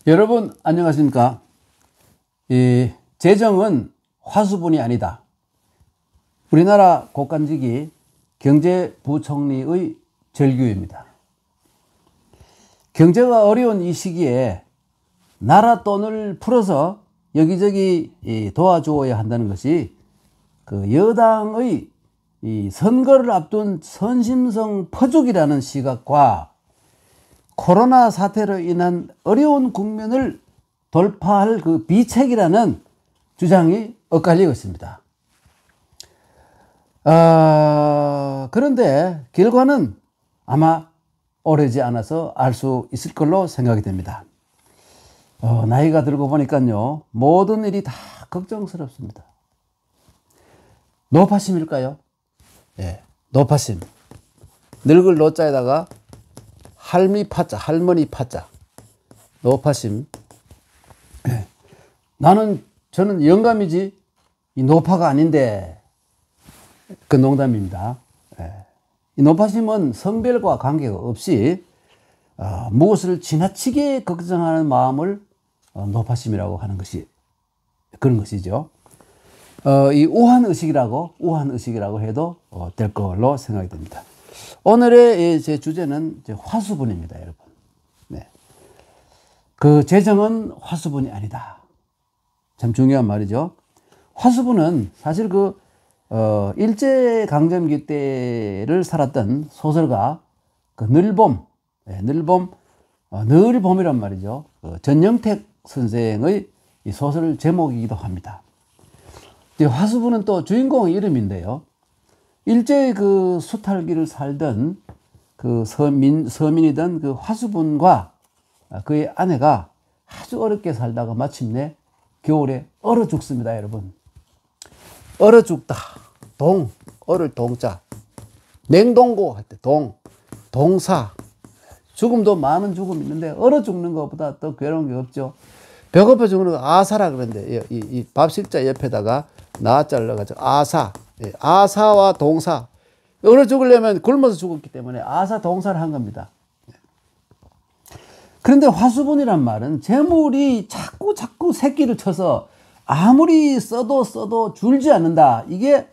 여러분 안녕하십니까? 이 재정은 화수분이 아니다. 우리나라 국간직이 경제부총리의 절규입니다. 경제가 어려운 이 시기에 나라 돈을 풀어서 여기저기 도와주어야 한다는 것이 그 여당의 이 선거를 앞둔 선심성 퍼주기라는 시각과 코로나 사태로 인한 어려운 국면을 돌파할 그 비책이라는 주장이 엇갈리고 있습니다. 그런데 결과는 아마 오래지 않아서 알 수 있을 걸로 생각이 됩니다. 나이가 들고 보니까요, 모든 일이 다 걱정스럽습니다. 노파심일까요? 예, 노파심. 늙을 노자에다가 할미 파자, 할머니 파자, 노파심. 예. 저는 영감이지 이 노파가 아닌데, 그 농담입니다. 예. 이 노파심은 성별과 관계가 없이 무엇을 지나치게 걱정하는 마음을 노파심이라고 하는 것이 그런 것이죠. 이 우한의식이라고 해도 될 걸로 생각이 됩니다. 오늘의 제 주제는 화수분입니다, 여러분. 네. 그 재정은 화수분이 아니다. 참 중요한 말이죠. 화수분은 사실 일제강점기 때를 살았던 소설가 늘봄이란 말이죠. 전영택 선생의 이 소설 제목이기도 합니다. 화수분은 또 주인공의 이름인데요. 일제의 그 수탈기를 살던 그 서민이던 그 화수분과 그의 아내가 아주 어렵게 살다가 마침내 겨울에 얼어 죽습니다, 여러분. 얼어 죽다. 얼을 동자. 냉동고 할 때 동사. 죽음도 많은 죽음이 있는데 얼어 죽는 것보다 더 괴로운 게 없죠. 배고파 죽는 거 아사라 그러는데 이 밥식자 옆에다가 나자를 넣어가지고 아사. 예, 아사와 동사. 얼어 죽으려면 굶어서 죽었기 때문에 아사 동사를 한 겁니다. 그런데 화수분이란 말은 재물이 자꾸 새끼를 쳐서 아무리 써도 줄지 않는다. 이게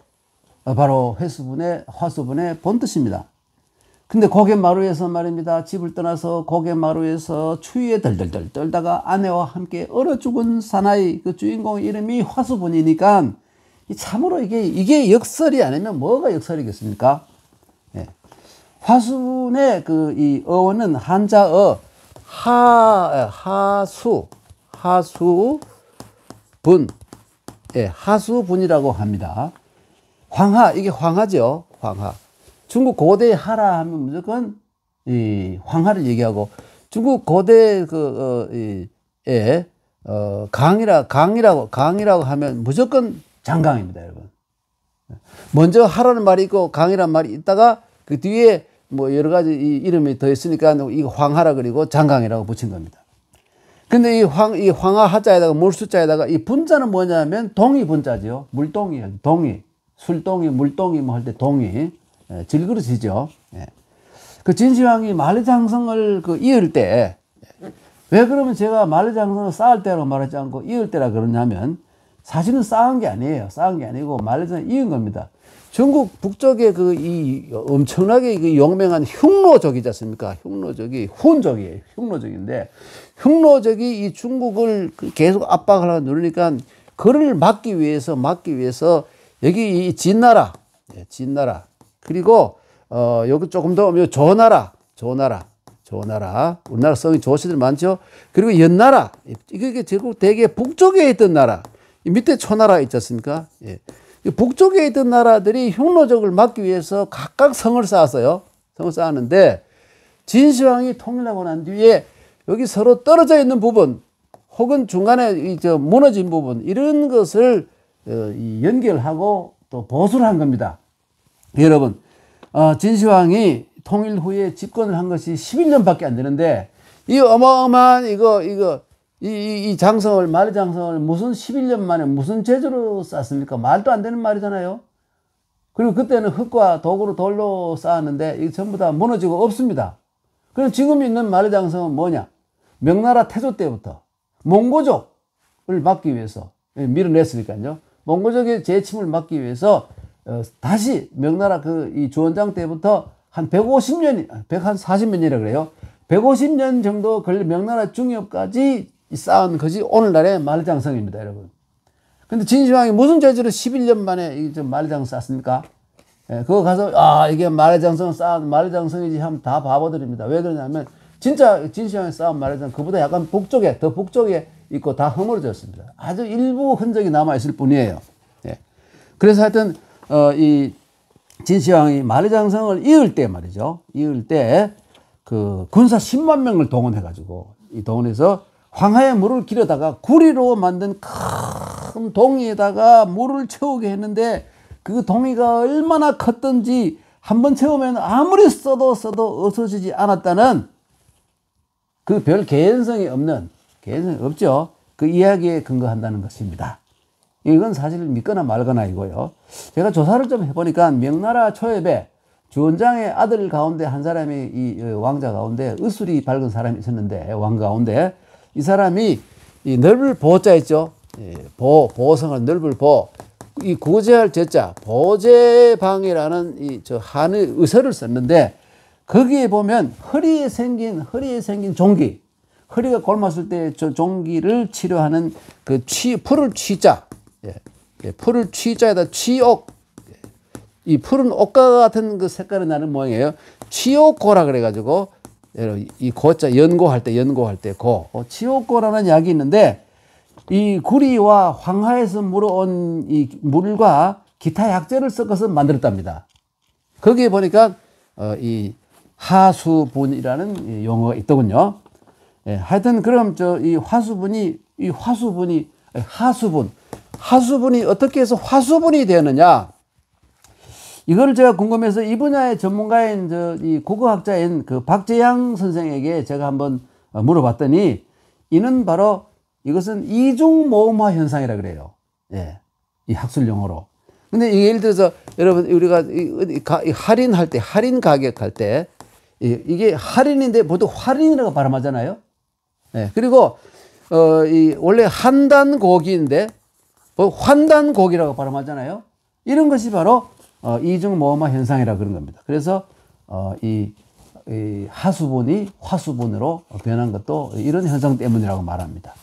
바로 화수분의 본뜻입니다. 근데 고갯마루에서 말입니다. 집을 떠나서 고갯마루에서 추위에 덜덜덜 떨다가 아내와 함께 얼어 죽은 사나이 그 주인공의 이름이 화수분이니까 참으로 이게 역설이 아니면 뭐가 역설이겠습니까? 예. 화수분의 이 어원은 한자어 하수분, 예, 하수분이라고 합니다. 이게 황하죠. 황하. 중국 고대의 하라 하면 무조건 이 황하를 얘기하고, 중국 고대 강이라고 하면 무조건 장강입니다, 여러분. 먼저 하라는 말이 있고 강이라는 말이 있다가 그 뒤에 뭐 여러 가지 이름이 더 있으니까 이거 황하라 그리고 장강이라고 붙인 겁니다. 근데 이 황하 하자에다가 물수자에다가 이 분자는 뭐냐면 동이 분자죠. 물동이, 술동이, 물동이 뭐 할 때 동이. 예, 질그릇이죠. 예. 그 진시황이 만리장성을 이을 때, 왜 그러면 제가 만리장성을 쌓을 때라고 말하지 않고 이을 때라 그러냐면, 사실은 쌓은 게 아니에요. 쌓은 게 아니고 만리장성을 이은 겁니다. 중국 북쪽에 이 엄청나게 용맹한 흉노족이지 않습니까? 흉노족이 훈족이에요. 흉노족인데, 흉노족이 이 중국을 계속 압박하려고 누르니까 그를 막기 위해서 여기 이 진나라. 그리고 여기 조금 더 조나라. 우리나라 성이 조씨들 많죠. 그리고 연나라. 이게 결국 대개 북쪽에 있던 나라. 이 밑에 초나라 있지 않습니까? 예. 북쪽에 있던 나라들이 흉노족을 막기 위해서 각각 성을 쌓았어요. 성을 쌓았는데 진시황이 통일하고 난 뒤에 여기 서로 떨어져 있는 부분 혹은 중간에 무너진 부분 이런 것을 연결하고 또 보수를 한 겁니다. 여러분, 진시황이 통일 후에 집권을 한 것이 11년밖에 안 되는데, 이 어마어마한 이 장성을, 만리장성을 무슨 11년 만에 무슨 재주로 쌓습니까? 말도 안 되는 말이잖아요. 그리고 그때는 흙과 도구로 돌로 쌓았는데, 이게 전부 다 무너지고 없습니다. 그럼 지금 있는 만리장성은 뭐냐? 명나라 태조 때부터 몽고족을 막기 위해서 밀어냈으니까요. 몽고족의 재침을 막기 위해서 다시 명나라 이 주원장 때부터 한 150년, 140몇 년이라 그래요. 150년 정도 걸린 명나라 중엽까지 쌓은 것이 오늘날의 만리장성입니다, 여러분. 근데 진시황이 무슨 재주로 11년 만에 이 만리장성 쌓습니까? 예, 그거 가서, 이게 만리장성 쌓은 만리장성이지 하면 다 바보들입니다. 왜 그러냐면, 진짜 진시황이 쌓은 만리장성, 그보다 약간 더 북쪽에 있고 다 허물어졌습니다. 아주 일부 흔적이 남아있을 뿐이에요. 예. 그래서 하여튼, 이 진시황이 만리장성을 이을 때 말이죠. 이을 때, 군사 10만 명을 동원해가지고, 이 동원해서 황하에 물을 길어다가 구리로 만든 큰 동이에다가 물을 채우게 했는데 그 동이가 얼마나 컸던지 한번 채우면 아무리 써도 없어지지 않았다는 그 별 개연성이 없죠. 그 이야기에 근거한다는 것입니다. 이건 사실 믿거나 말거나이고요. 제가 조사를 좀 해보니까 명나라 초엽에 주원장의 아들 가운데 한 사람이 이 왕자 가운데 의술이 밝은 사람이 있었는데 왕 가운데 이 사람이 이 넓을 보자 있죠. 보성을 넓을 보. 이 구제할 제자 보제방이라는 한의 의서를 썼는데 거기에 보면 허리에 생긴 종기, 허리가 골맞을 때 저 종기를 치료하는 풀을 취자, 풀을 취자에다 취옥, 이 푸른 옷과 같은 그 색깔이 나는 모양이에요. 취옥고라 그래가지고 이 고자 연고할 때 취옥고라는 약이 있는데 이 구리와 황하에서 물어온 이 물과 기타 약재를 섞어서 만들었답니다. 거기에 보니까 이 하수분이라는 용어가 있더군요. 예, 하여튼 그럼 하수분이 어떻게 해서 화수분이 되었느냐? 이걸 제가 궁금해서 이 분야의 전문가인 이 국어학자인 박재양 선생에게 제가 한번 물어봤더니 이는 바로 이것은 이중모음화 현상이라 그래요. 예. 이 학술 용어로. 근데 이게 예를 들어서 여러분 우리가 할인할 때, 할인 가격할 때 이게 할인인데 보통 할인이라고 발음하잖아요. 예. 그리고 원래 한단고기인데 환단고기라고 발음하잖아요. 이런 것이 바로 이중모음화 현상이라 그런 겁니다. 그래서 이 하수분이 화수분으로 변한 것도 이런 현상 때문이라고 말합니다.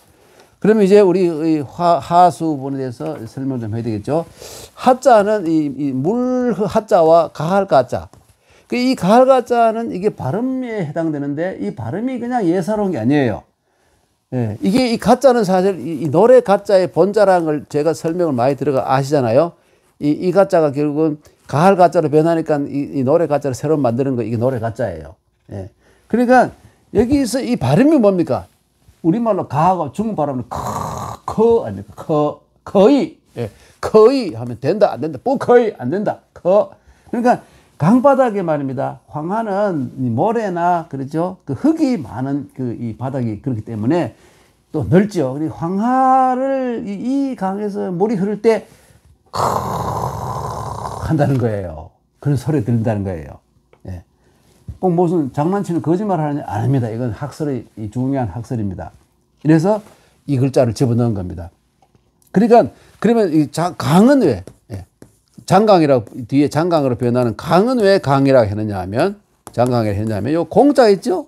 그러면 이제 우리 하수분에 대해서 설명 좀 해야 되겠죠. 하자는 이 물 하자와 가할 가자. 이 가할 가자는 이게 발음에 해당되는데 이 발음이 그냥 예사로운 게 아니에요. 예, 이게 이 가자는 사실 이 노래 가자의 본자라는 걸 제가 설명을 많이 들어가 아시잖아요. 이 가자가 결국은 가할 가자로 변하니까 이 노래 가자를 새로 만드는 거 이게 노래 가자예요. 예. 그러니까 여기서 이 발음이 뭡니까? 우리말로 가하고 중국 발음은 커 아닙니까? 거의. 예. 거의 하면 된다, 안 된다. 거의 안 된다. 그러니까 강바닥에 말입니다. 황하는 모래나 그렇죠. 그 흙이 많은 이 바닥이 그렇기 때문에 또 넓죠. 황하를 이 강에서 물이 흐를 때 한다는 거예요. 그런 소리 들린다는 거예요. 예. 꼭 무슨 장난치는 거짓말 하느냐? 아닙니다. 이건 학설의 중요한 학설입니다. 이래서 이 글자를 집어넣은 겁니다. 그러니까 그러면 이 강은 왜? 예. 장강이라고 뒤에 장강으로 변하는 강은 왜 강이라고 했느냐 하면 장강이라고 했냐면 요 공자 있죠?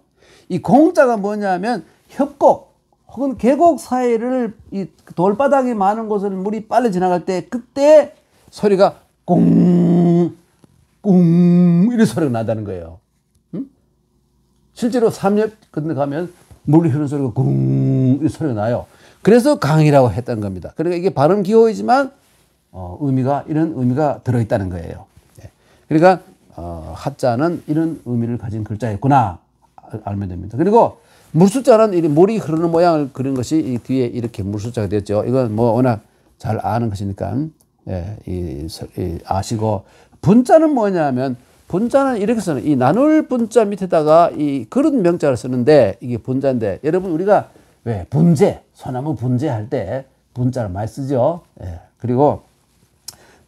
이 공자가 뭐냐면 협곡 혹은 계곡 사이를 이 돌바닥이 많은 곳을 물이 빨리 지나갈 때 그때 소리가 꽁 이런 소리가 나다는 거예요. 응? 실제로 삼엽 근데 가면 물이 흐르는 소리가 꽁 이런 소리가 나요. 그래서 강이라고 했던 겁니다. 그러니까 이게 발음 기호이지만 이런 의미가 들어있다는 거예요. 예. 그러니까 하자는 이런 의미를 가진 글자였구나 알면 됩니다. 그리고 물수자는 이 물이 흐르는 모양을 그린 것이 이 뒤에 이렇게 물수자가 됐죠. 이건 뭐 워낙 잘 아는 것이니까 예, 아시고 분자는 뭐냐면 분자는 이렇게 쓰는 이 나눌 분자 밑에다가 이 그릇 명자를 쓰는데 이게 분자인데 여러분 우리가 왜 분재 소나무 분재할 때 분자를 많이 쓰죠. 예. 그리고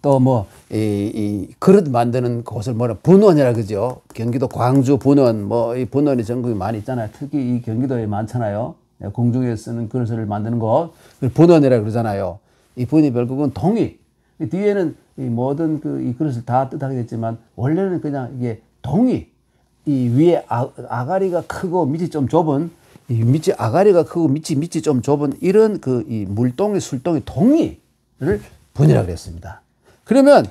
또 뭐 이 그릇 만드는 곳을 뭐라 분원이라 그러죠. 경기도 광주 분원 뭐 이 분원이 전국에 많이 있잖아요. 특히 이 경기도에 많잖아요. 공중에 쓰는 그릇을 만드는 것, 분원이라고 그러잖아요. 이 분이 결국은 동이. 뒤에는 이 모든 이 그릇을 다 뜻하게 됐지만, 원래는 그냥 이게 동이. 이 위에 아가리가 크고 밑이 좀 좁은, 이 밑이 아가리가 크고 밑이 좀 좁은 이런 이 물동이, 술동이, 동이를 분이라고 그랬습니다. 그러면,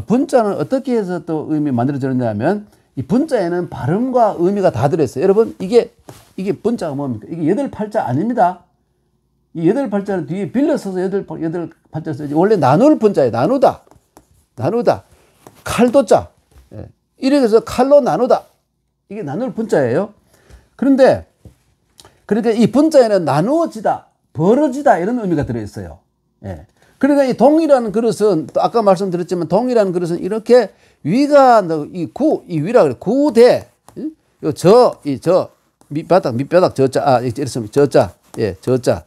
분자는 어떻게 해서 또 의미 만들어졌냐면, 이 분자에는 발음과 의미가 다 들어있어요. 여러분, 이게 분자가 뭡니까? 이게 8팔자 아닙니다. 이 8팔자는 뒤에 빌려 써서 8팔자 써야지. 원래 나눌 분자예요. 나누다. 칼도자. 예. 이렇게 해서 칼로 나누다. 이게 나눌 분자예요. 그런데, 그러니까 이 분자에는 나누어지다, 벌어지다, 이런 의미가 들어있어요. 예. 그러니까 이 동이라는 그릇은, 또 아까 말씀드렸지만, 동이라는 그릇은 이렇게 위가, 이 위라 그래. 구대, 밑바닥, 저자, 이랬으면 저자, 예, 저자.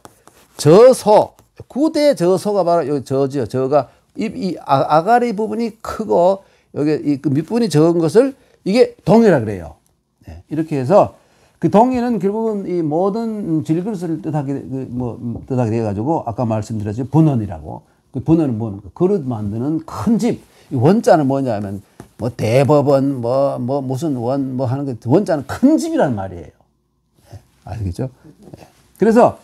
저소, 구대 저소가 바로 여기 저지요. 저가, 아가리 부분이 크고, 여기 그 밑부분이 적은 것을 이게 동이라 그래요. 네, 이렇게 해서 그 동이는 결국은 이 모든 질그릇을 뜻하게 돼가지고 아까 말씀드렸죠. 분원이라고. 그 분원은 뭡니까? 그릇 만드는 큰 집. 이 원자는 뭐냐면 뭐 대법원, 무슨 하는 거. 원자는 큰 집이란 말이에요. 네, 아시겠죠? 네. 그래서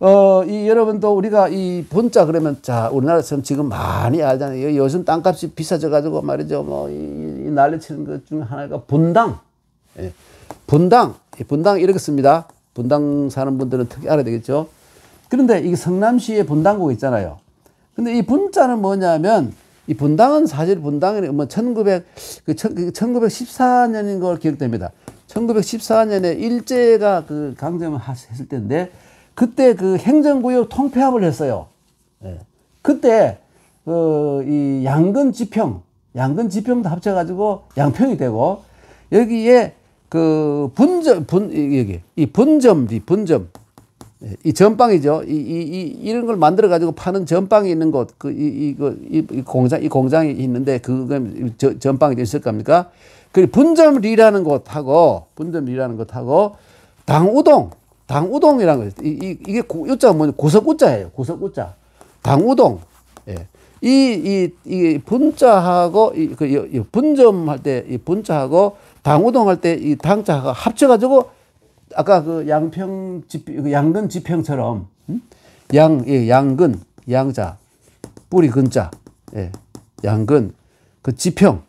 여러분도 우리가 이 분자 그러면, 자, 우리나라에서는 지금 많이 알잖아요. 요즘 땅값이 비싸져가지고 말이죠. 이 난리치는 것 중 하나가 분당. 예. 분당 이렇게 씁니다. 분당 사는 분들은 특히 알아야 되겠죠. 그런데 이게 성남시에 분당구 있잖아요. 근데 이 분자는 뭐냐면, 이 분당은 사실 분당은 1914년인 걸 기억됩니다. 1914년에 일제가 그 강점을 했을 때인데, 그때 그 행정구역 통폐합을 했어요. 예. 그때, 이 양근지평도 합쳐가지고 양평이 되고, 여기에 그 분점. 이 전방이죠. 이런 걸 만들어가지고 파는 전방이 있는 곳, 이 공장이 있는데, 그건 전방이 있을 겁니까? 그 분점리라는 곳하고, 당우동이라는 거. 이게 요자가 뭐냐? 고석우자예요. 고석우자. 당우동. 예. 이 분자하고, 분점 할 때, 이 분자하고 당우동 할 때 이 당자가 합쳐가지고, 아까 그 양근 지평처럼, 양근, 양자, 뿌리 근자, 예. 양근, 그 지평,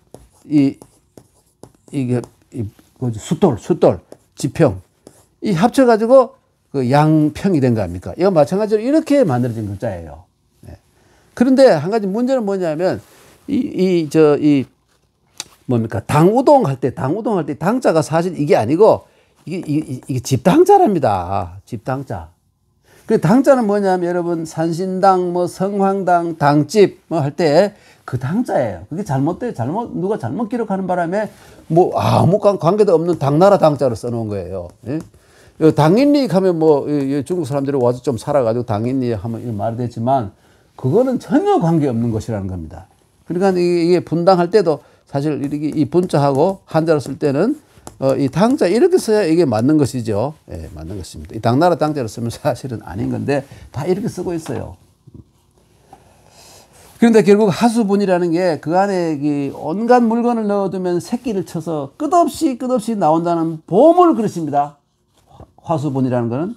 숫돌, 지평. 이 합쳐가지고 그 양평이 된 거 아닙니까? 이거 마찬가지로 이렇게 만들어진 글자예요. 네. 그런데 한 가지 문제는 뭐냐면, 뭡니까? 당우동 할 때 당자가 사실 이게 아니고, 이게 집당자랍니다. 집당자. 그 당자는 뭐냐면, 여러분, 산신당, 성황당, 당집, 할 때 그 당자예요. 그게 누가 잘못 기록하는 바람에 아무 관계도 없는 당나라 당자로 써놓은 거예요. 예? 당인리 하면 중국 사람들이 와서 좀 살아가지고 당인리 하면 이런 말이 되지만, 그거는 전혀 관계없는 것이라는 겁니다. 그러니까 이게 분당할 때도 사실 이렇게 이 분자하고 한자로 쓸 때는 이 당자 이렇게 써야 이게 맞는 것이죠. 예, 맞는 것입니다. 이 당나라 당자로 쓰면 사실은 아닌 건데 다 이렇게 쓰고 있어요. 그런데 결국 하수분이라는 게 그 안에 온갖 물건을 넣어두면 새끼를 쳐서 끝없이 나온다는 보물 그릇입니다. 화수분이라는 거는.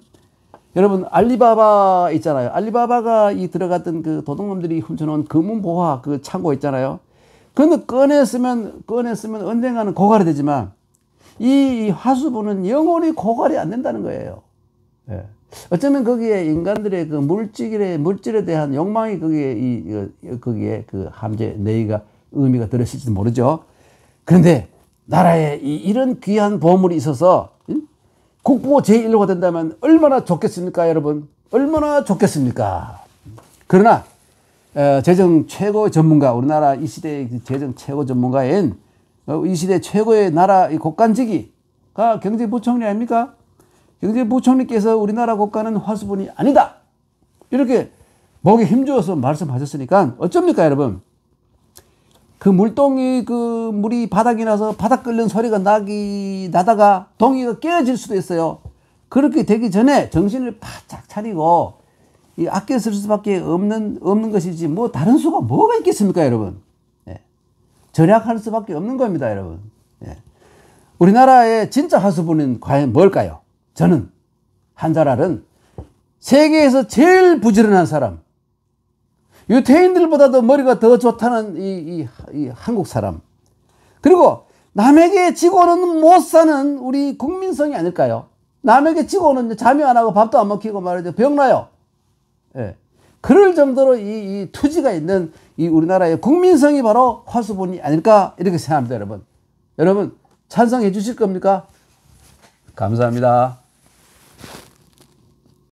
여러분, 알리바바 있잖아요. 알리바바가 들어갔던 그 도둑놈들이 훔쳐놓은 금은보화 그 창고 있잖아요. 그런데 꺼냈으면 언젠가는 고갈이 되지만, 이 화수분은 영원히 고갈이 안 된다는 거예요. 예. 어쩌면 거기에 인간들의 그 물질에 대한 욕망이 거기에 그 함재, 내의가, 의미가 들어있을지도 모르죠. 그런데 나라에 이런 귀한 보물이 있어서, 국보 제1호가 된다면 얼마나 좋겠습니까, 여러분? 얼마나 좋겠습니까? 그러나, 재정 최고 전문가, 우리나라 이 시대의 재정 최고 전문가인, 이 시대 최고의 나라 국간지기가 경제부총리 아닙니까? 경제부총리께서 우리나라 국가는 화수분이 아니다, 이렇게 목에 힘주어서 말씀하셨으니까 어쩝니까, 여러분? 그 물동이 물이 바닥이 나서 바닥 끓는 소리가 나다가 동이가 깨어질 수도 있어요. 그렇게 되기 전에 정신을 바짝 차리고 이 아껴 쓸 수밖에 없는 것이지 뭐 다른 수가 뭐가 있겠습니까, 여러분? 예. 절약할 수밖에 없는 겁니다, 여러분. 예. 우리나라의 진짜 하수분은 과연 뭘까요? 저는 한자랄은 세계에서 제일 부지런한 사람, 유태인들보다도 머리가 더 좋다는 이 한국 사람, 그리고 남에게 지고는 못 사는 우리 국민성이 아닐까요? 남에게 지고는 잠이 안 하고 밥도 안 먹히고 말이죠. 병나요. 예. 그럴 정도로 이 투지가 있는 이 우리나라의 국민성이 바로 화수분이 아닐까 이렇게 생각합니다, 여러분. 여러분 찬성해 주실 겁니까? 감사합니다.